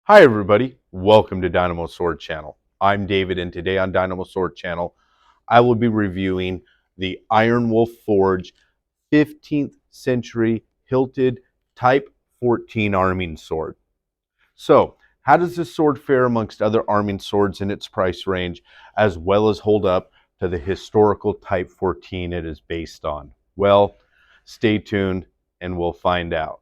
Hi everybody, welcome to Dynamo Sword Channel. I'm David, and today on Dynamo Sword Channel I will be reviewing the Iron Wolf Forge 15th century hilted Type 14 arming sword. So, how does this sword fare amongst other arming swords in its price range, as well as hold up to the historical Type 14 it is based on? Well, stay tuned and we'll find out.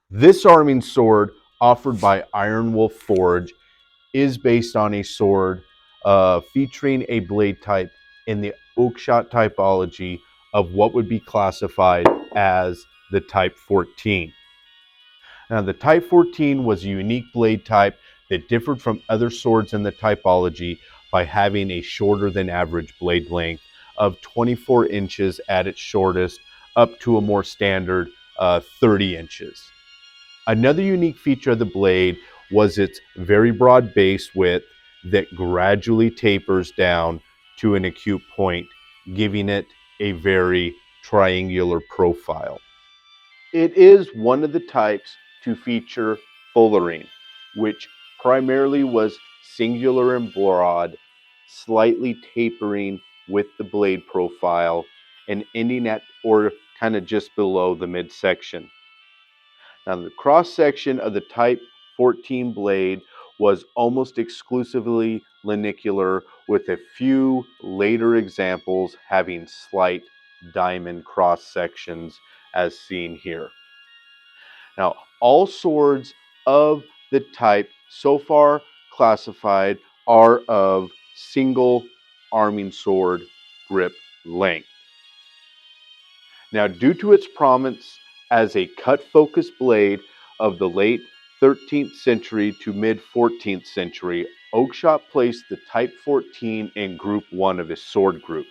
This arming sword offered by Iron Wolf Forge is based on a sword featuring a blade type in the oakshot typology of what would be classified as the Type 14. Now, the Type 14 was a unique blade type that differed from other swords in the typology by having a shorter than average blade length of 24 inches at its shortest, up to a more standard 30 inches. Another unique feature of the blade was its very broad base width that gradually tapers down to an acute point, giving it a very triangular profile. It is one of the types to feature fullering, which primarily was singular and broad, slightly tapering with the blade profile and ending at or kind of just below the midsection. Now, the cross section of the Type 14 blade was almost exclusively lanicular, with a few later examples having slight diamond cross sections as seen here. Now, all swords of the type so far classified are of single arming sword grip length. Now, due to its prominence as a cut focus blade of the late 13th century to mid 14th century, Oakeshott placed the Type 14 in Group 1 of his sword groups.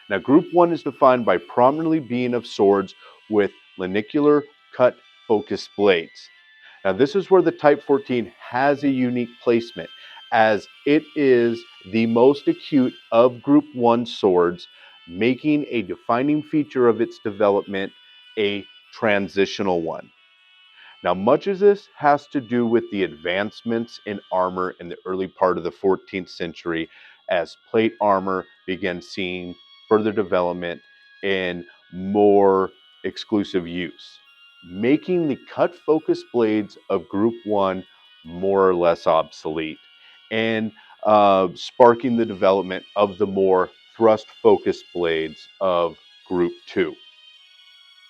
Now, Group 1 is defined by prominently being of swords with lanicular cut focus blades. Now, this is where the Type 14 has a unique placement, as it is the most acute of Group 1 swords, making a defining feature of its development a transitional one. Now, much of this has to do with the advancements in armor in the early part of the 14th century, as plate armor began seeing further development in more exclusive use, making the cut focus blades of Group 1 more or less obsolete, and sparking the development of the more thrust focused blades of Group 2.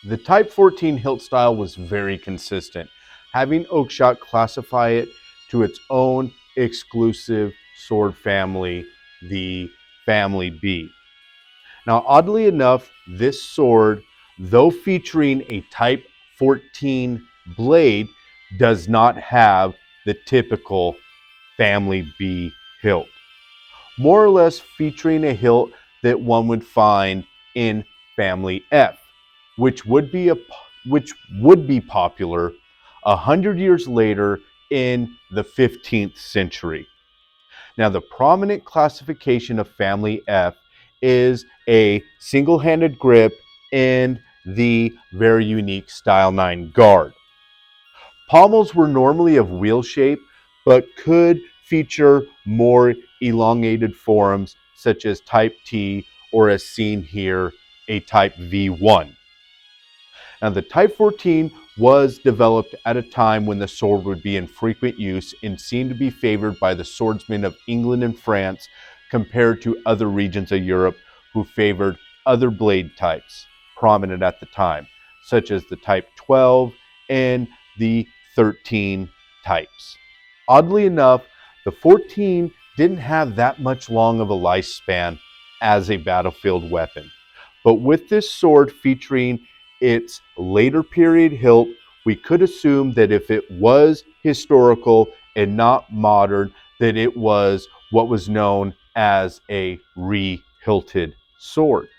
The Type 14 hilt style was very consistent, having Oakeshott classify it to its own exclusive sword family, the Family B. Now, oddly enough, this sword, though featuring a Type 14 blade, does not have the typical Family B hilt, more or less featuring a hilt that one would find in Family F, which would be popular 100 years later in the 15th century. Now, the prominent classification of Family F is a single-handed grip and the very unique Style 9 guard. Pommels were normally of wheel shape, but could feature more elongated forms such as Type T, or as seen here, a Type V1. Now, the Type 14 was developed at a time when the sword would be in frequent use and seemed to be favored by the swordsmen of England and France compared to other regions of Europe who favored other blade types prominent at the time, such as the Type 12 and the 13 types. Oddly enough, the 14 didn't have that much long of a lifespan as a battlefield weapon. But with this sword featuring its later period hilt, we could assume that if it was historical and not modern, that it was what was known as a re-hilted sword.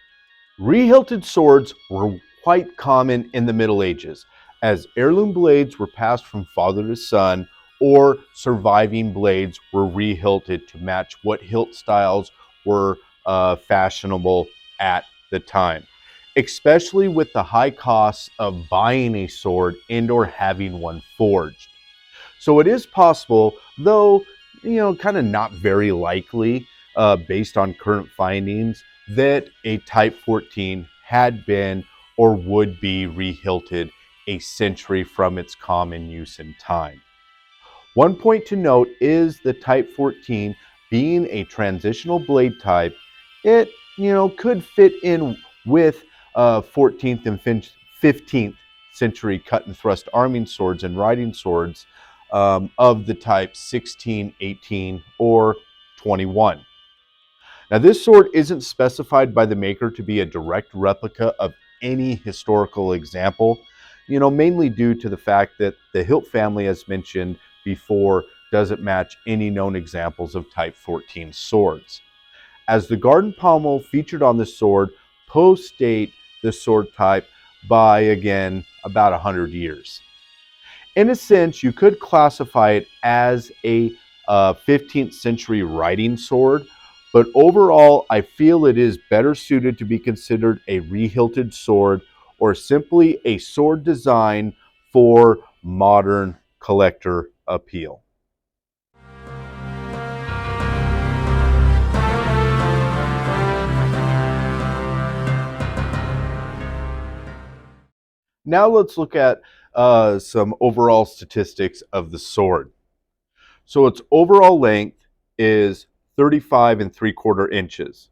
Re-hilted swords were quite common in the Middle Ages, as heirloom blades were passed from father to son, or surviving blades were re-hilted to match what hilt styles were fashionable at the time, especially with the high costs of buying a sword and or having one forged. So it is possible, though, kind of not very likely, based on current findings, that a Type 14 had been or would be rehilted a century from its common use in time. One point to note is the Type 14 being a transitional blade type, it could fit in with 14th and 15th century cut and thrust arming swords and riding swords of the type 16, 18, or 21. Now, this sword isn't specified by the maker to be a direct replica of any historical example, mainly due to the fact that the hilt family, as mentioned before, doesn't match any known examples of Type 14 swords. As the garden pommel featured on the sword post-date the sword type by, again, about 100 years. In a sense, you could classify it as a 15th century riding sword, but overall, I feel it is better suited to be considered a rehilted sword or simply a sword design for modern collector appeal. Now let's look at some overall statistics of the sword. So its overall length is 35 3/4 inches.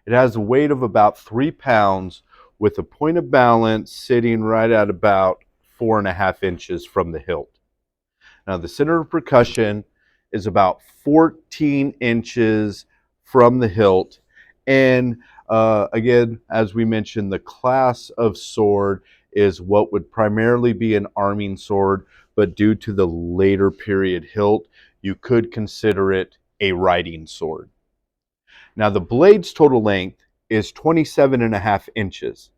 It has a weight of about 3 pounds with a point of balance sitting right at about 4.5 inches from the hilt. Now the center of percussion is about 14 inches from the hilt. And again, as we mentioned, the class of sword is what would primarily be an arming sword, but due to the later period hilt, you could consider it a riding sword. Now the blade's total length is 27.5 inches.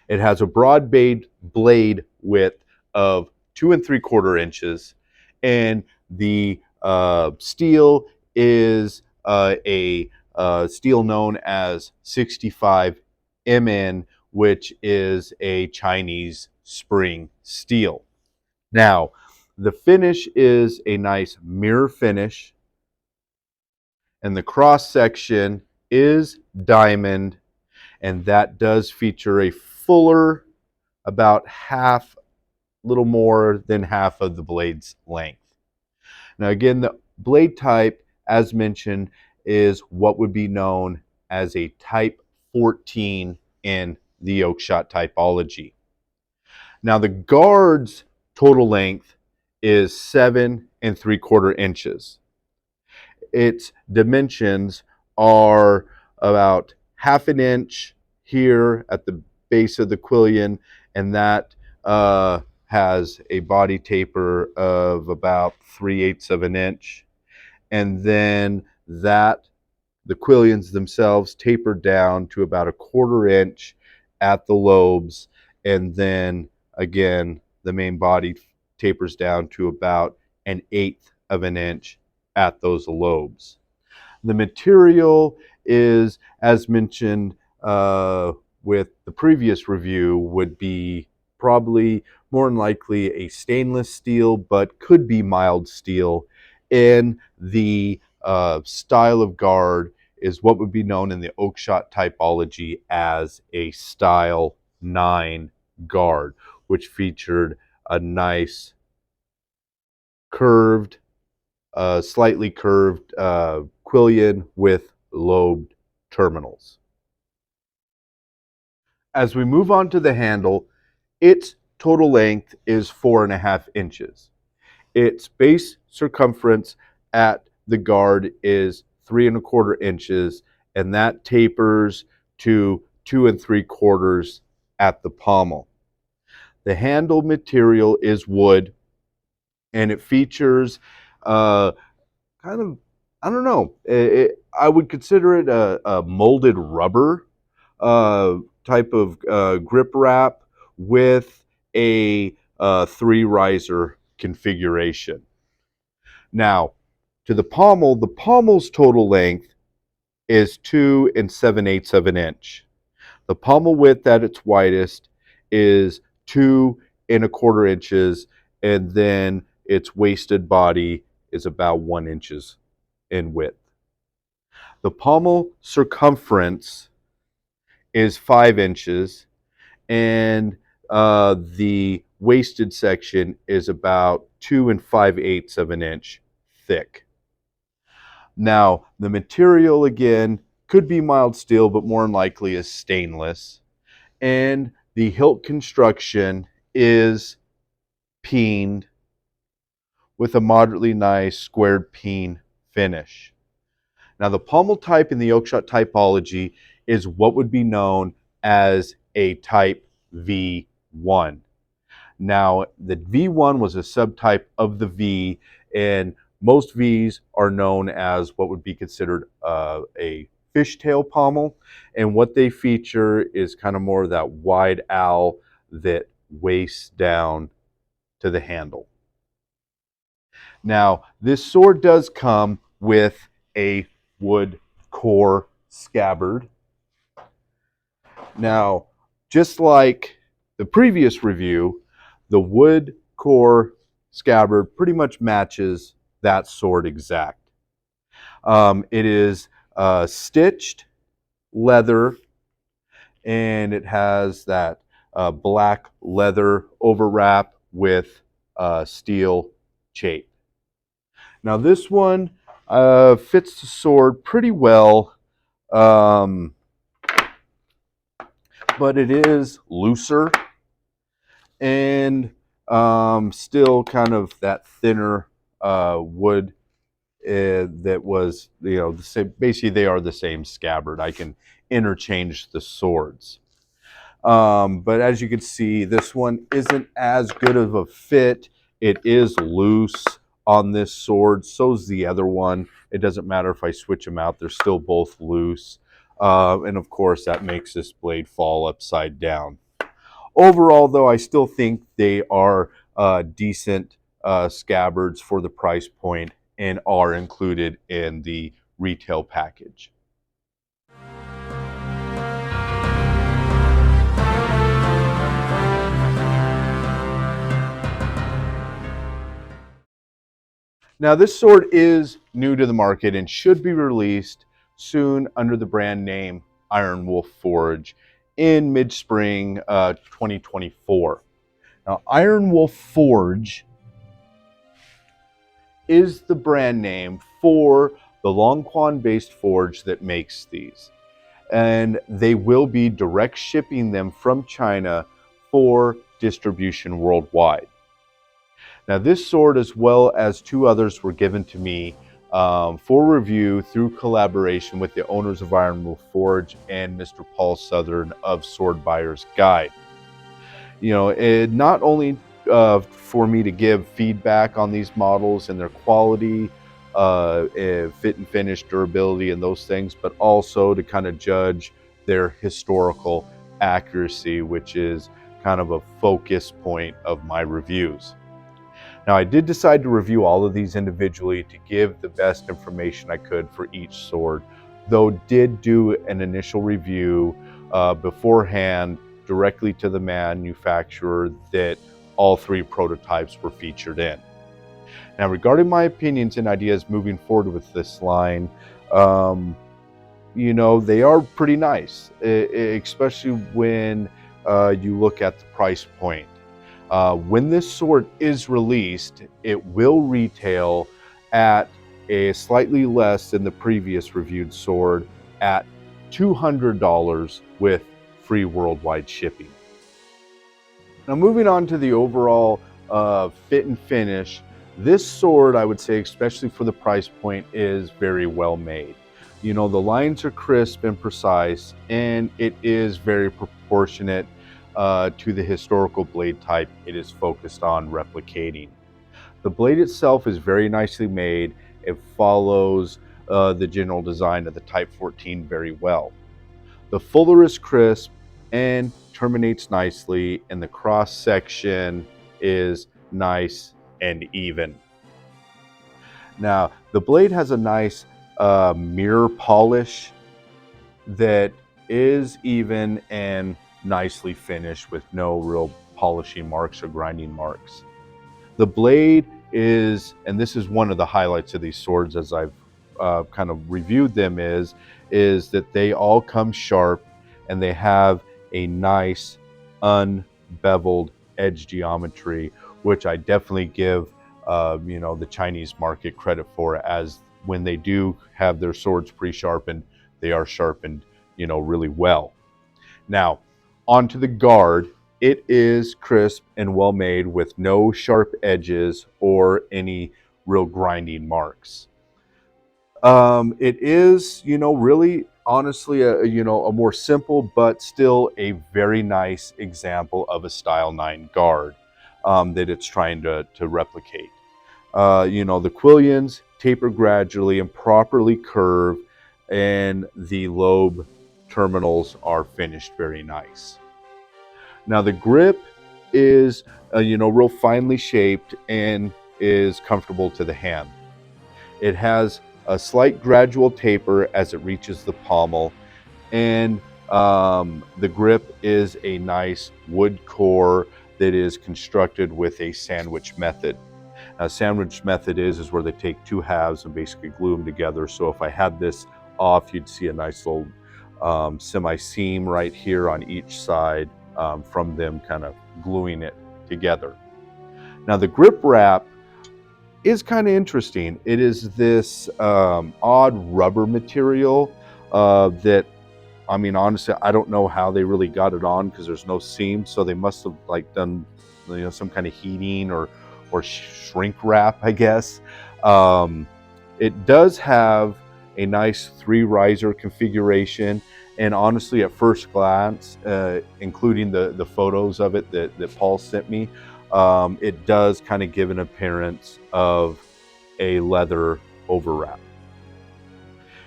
It has a broad blade width of 2 3/4 inches, and the steel is a steel known as 65 MN, which is a Chinese spring steel. Now, the finish is a nice mirror finish, and the cross section is diamond, and that does feature a fuller, about half, little more than half of the blade's length. Now again, the blade type, as mentioned, is what would be known as a Type 14 in the Oakshott typology. Now the guard's total length is 7 3/4 inches. Its dimensions are about 1/2 inch here at the base of the quillion, and that has a body taper of about 3/8 of an inch. And then the quillions themselves taper down to about 1/4 inch at the lobes. And then again, the main body tapers down to about 1/8 of an inch at those lobes. The material is, as mentioned with the previous review, would be probably more than likely a stainless steel, but could be mild steel. And the style of guard is what would be known in the Oakshott typology as a Style 9 guard, which featured a nice curved, slightly curved quillion with lobed terminals. As we move on to the handle, its total length is 4.5 inches. Its base circumference at the guard is 3 1/4 inches, and that tapers to 2 3/4 at the pommel. The handle material is wood, and it features kind of, I don't know, I would consider it a molded rubber type of grip wrap with a 3 riser configuration. Now, to the pommel's total length is 2 7/8 of an inch. The pommel width at its widest is 2 1/4 inches, and then its waisted body is about 1 inches in width. The pommel circumference is 5 inches, and the waisted section is about 2 5/8 of an inch thick. Now, the material again could be mild steel, but more than likely is stainless. And the hilt construction is peened with a moderately nice squared peen finish. Now, the pommel type in the Oakshott typology is what would be known as a Type V1. Now, the V1 was a subtype of the V, and most Vs are known as what would be considered a fishtail pommel, and what they feature is kind of more of that wide owl that wastes down to the handle. Now, this sword does come with a wood core scabbard. Now, just like the previous review, the wood core scabbard pretty much matches that sword exact. It is stitched leather, and it has that black leather overwrap with steel chape. Now this one fits the sword pretty well, but it is looser and still kind of that thinner wood that was, the same. Basically, they are the same scabbard. I can interchange the swords. But as you can see, this one isn't as good of a fit. It is loose on this sword. So's the other one. It doesn't matter if I switch them out. They're still both loose. And of course, that makes this blade fall upside down. Overall, though, I still think they are decent scabbards for the price point and are included in the retail package. Now, this sword is new to the market and should be released soon under the brand name Iron Wolf Forge in mid-spring 2024. Now, Iron Wolf Forge is the brand name for the Longquan-based forge that makes these. And they will be direct shipping them from China for distribution worldwide. Now, this sword, as well as 2 others, were given to me for review through collaboration with the owners of Iron Wolf Forge and Mr. Paul Southern of Sword Buyer's Guide. Not only for me to give feedback on these models and their quality, fit and finish, durability, and those things, but also to kind of judge their historical accuracy, which is kind of a focus point of my reviews. Now, I did decide to review all of these individually to give the best information I could for each sword, though did do an initial review beforehand directly to the manufacturer that all 3 prototypes were featured in. Now, regarding my opinions and ideas moving forward with this line, they are pretty nice, especially when you look at the price point. When this sword is released, it will retail at a slightly less than the previous reviewed sword at $200 with free worldwide shipping. Now, moving on to the overall fit and finish, this sword, I would say, especially for the price point, is very well made. The lines are crisp and precise, and it is very proportionate to the historical blade type it is focused on replicating. The blade itself is very nicely made. It follows the general design of the Type XIV very well. The fuller is crisp and terminates nicely, and the cross section is nice and even. Now, the blade has a nice mirror polish that is even and nicely finished with no real polishing marks or grinding marks. The blade is, and this is one of the highlights of these swords as I've kind of reviewed them, is that they all come sharp and they have a nice unbeveled edge geometry, which I definitely give the Chinese market credit for, as when they do have their swords pre-sharpened, they are sharpened really well. Now, onto the guard. It is crisp and well made with no sharp edges or any real grinding marks. It is, really honestly a more simple but still a very nice example of a Style 9 guard that it's trying to replicate. The quillions taper gradually and properly curve, and the lobe terminals are finished very nice. Now the grip is, real finely shaped and is comfortable to the hand. It has a slight gradual taper as it reaches the pommel, and the grip is a nice wood core that is constructed with a sandwich method. Now, sandwich method is where they take two halves and basically glue them together. So if I had this off, you'd see a nice little semi-seam right here on each side from them kind of gluing it together. Now the grip wrap is kind of interesting. It is this odd rubber material that, I mean, honestly, I don't know how they really got it on because there's no seam. So they must have like done, some kind of heating or shrink wrap, I guess. It does have a nice 3 riser configuration, and honestly, at first glance, including the photos of it that Paul sent me, it does kind of give an appearance of a leather overwrap.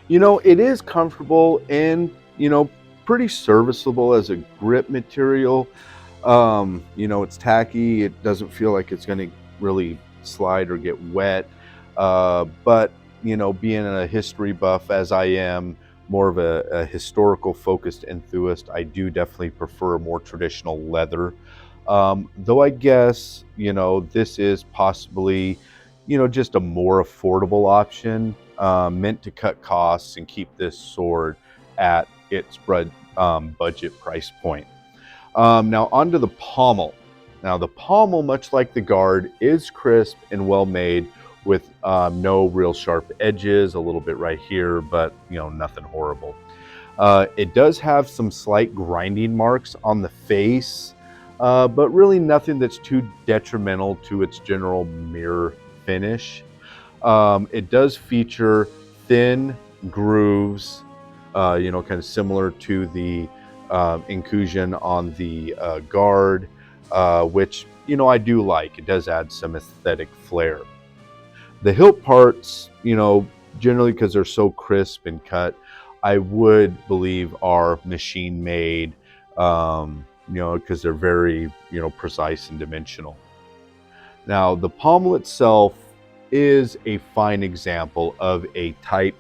It is comfortable and, pretty serviceable as a grip material. It's tacky. It doesn't feel like it's going to really slide or get wet. But, being a history buff as I am, more of a historical focused enthusiast, I do definitely prefer more traditional leather. Though I guess, this is possibly, just a more affordable option, meant to cut costs and keep this sword at its budget price point. Now onto the pommel. Now the pommel, much like the guard, is crisp and well made with no real sharp edges, a little bit right here, but nothing horrible. It does have some slight grinding marks on the face, but really nothing that's too detrimental to its general mirror finish. It does feature thin grooves, kind of similar to the inclusion on the guard, which I do like. It does add some aesthetic flair. The hilt parts, generally because they're so crisp and cut, I would believe are machine made, because they're very, precise and dimensional. Now, the pommel itself is a fine example of a Type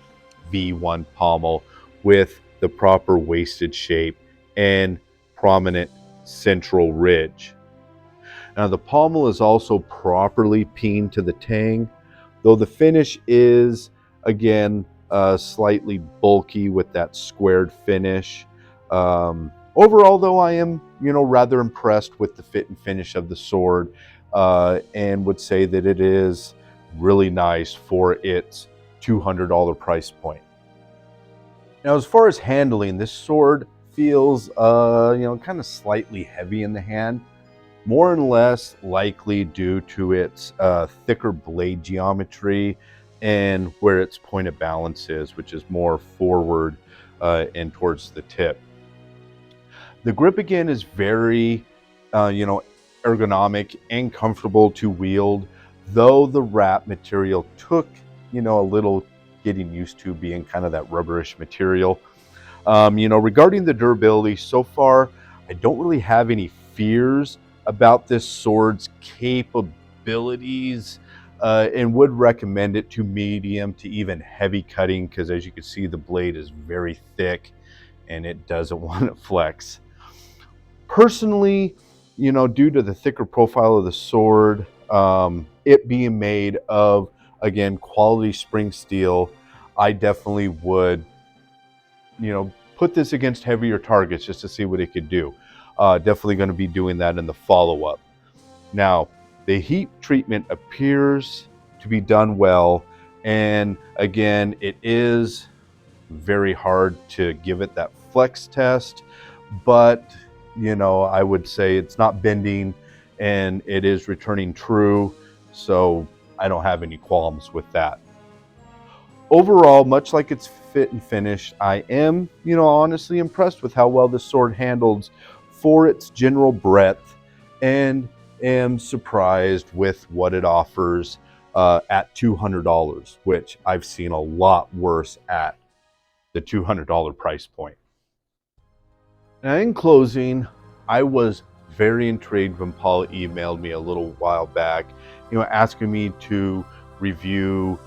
V1 pommel with the proper waisted shape and prominent central ridge. Now, the pommel is also properly peened to the tang, though the finish is, again, slightly bulky with that squared finish. Overall, though, I am, rather impressed with the fit and finish of the sword, and would say that it is really nice for its $200 price point. Now, as far as handling, this sword feels, kind of slightly heavy in the hand, more and less likely due to its thicker blade geometry and where its point of balance is, which is more forward and towards the tip. The grip, again, is very, ergonomic and comfortable to wield, though the wrap material took, a little getting used to, being kind of that rubberish material. Regarding the durability, so far, I don't really have any fears about this sword's capabilities, and would recommend it to medium to even heavy cutting, because as you can see, the blade is very thick and it doesn't want to flex. Personally, due to the thicker profile of the sword, it being made of, again, quality spring steel, I definitely would, put this against heavier targets just to see what it could do. Definitely going to be doing that in the follow-up. Now, the heat treatment appears to be done well, and again, it is very hard to give it that flex test, but I would say it's not bending and it is returning true, so I don't have any qualms with that. Overall, much like its fit and finish, I am, honestly impressed with how well this sword handles for its general breadth, and am surprised with what it offers at $200, which I've seen a lot worse at the $200 price point. Now, in closing, I was very intrigued when Paul emailed me a little while back, asking me to review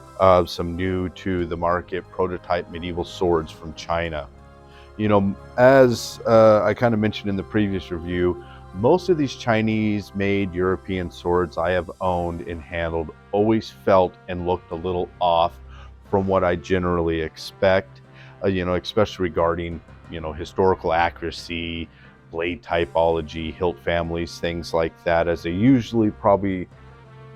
some new to the market prototype medieval swords from China. As I kind of mentioned in the previous review, most of these Chinese-made European swords I have owned and handled always felt and looked a little off from what I generally expect, especially regarding, historical accuracy, blade typology, hilt families, things like that, as they usually probably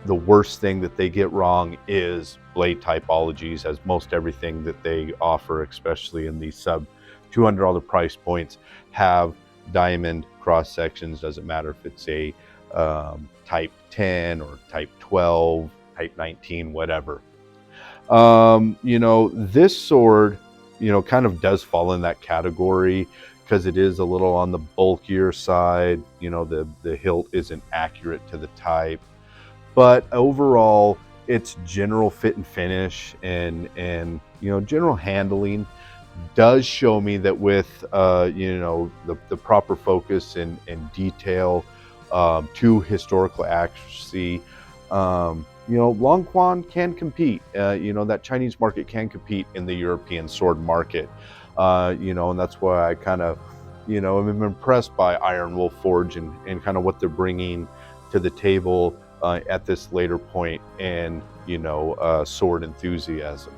the worst thing that they get wrong is blade typologies, as most everything that they offer, especially in these sub $200 price points, have diamond cross sections. Doesn't matter if it's a Type 10 or Type 12, Type 19, whatever. This sword, kind of does fall in that category because it is a little on the bulkier side. The hilt isn't accurate to the type, but overall, its general fit and finish and general handling does show me that with the proper focus and detail to historical accuracy, Longquan can compete. That Chinese market can compete in the European sword market. And that's why I kind of, am impressed by Iron Wolf Forge and kind of what they're bringing to the table at this later point, and sword enthusiasm.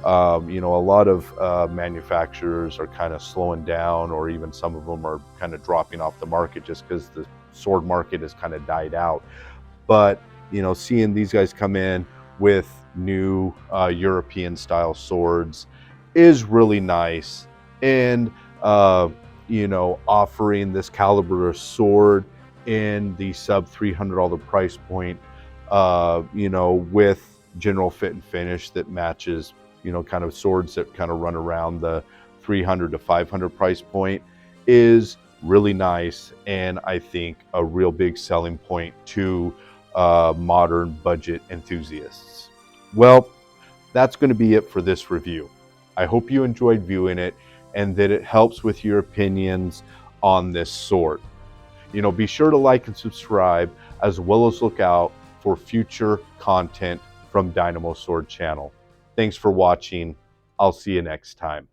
A lot of manufacturers are kind of slowing down, or even some of them are kind of dropping off the market just because the sword market has kind of died out. But seeing these guys come in with new European style swords is really nice, and offering this caliber of sword in the sub $300 price point, with general fit and finish that matches, kind of swords that kind of run around the 300 to 500 price point, is really nice, and I think a real big selling point to modern budget enthusiasts. Well, that's going to be it for this review. I hope you enjoyed viewing it and that it helps with your opinions on this sword. Be sure to like and subscribe, as well as look out for future content from Dynamo Sword channel. Thanks for watching. I'll see you next time.